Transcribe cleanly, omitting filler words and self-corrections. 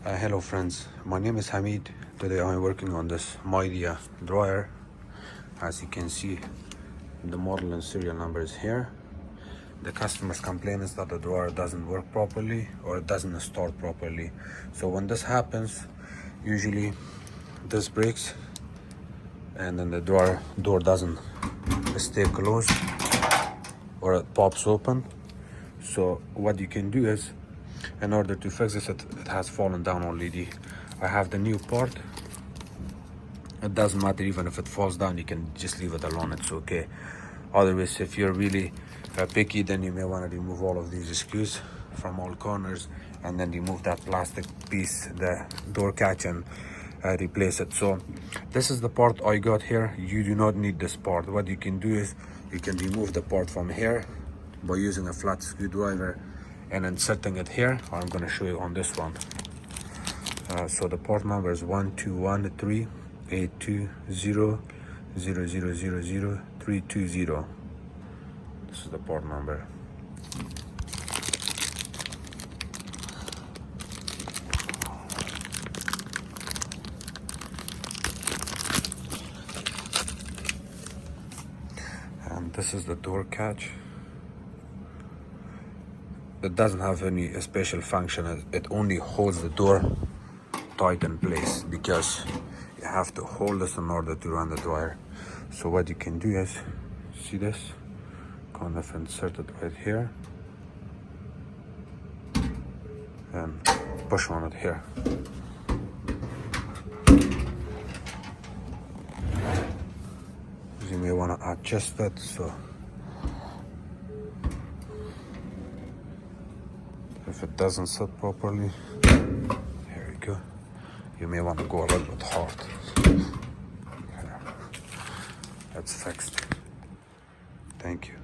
Hello friends, my name is Hamid. Today I'm working on this Midea dryer. As you can see, the model and serial number is here. The customer's complaint is that the dryer doesn't work properly or it doesn't start properly. So when this happens, usually this breaks and then the dryer door doesn't stay closed or it pops open. So what you can do is, in order to fix this, it has fallen down already. I have the new part. It doesn't matter even if it falls down, you can just leave it alone, it's okay. Otherwise, if you're really picky, then you may want to remove all of these screws from all corners and then remove that plastic piece, the door catch, and replace it. So this is the part I got here. You do not need this part. What you can do is you can remove the part from here by using a flat screwdriver and inserting it here. I'm going to show you on this one. So the part number is 121382000000320. This is the part number. And this is the door catch. It doesn't have any special function. It only holds the door tight in place because you have to hold this in order to run the dryer. So what you can do is, see this, kind of insert it right here and push on it here. You may want to adjust that so if it doesn't sit properly, here we go. You may want to go a little bit hard. Here. That's fixed. Thank you.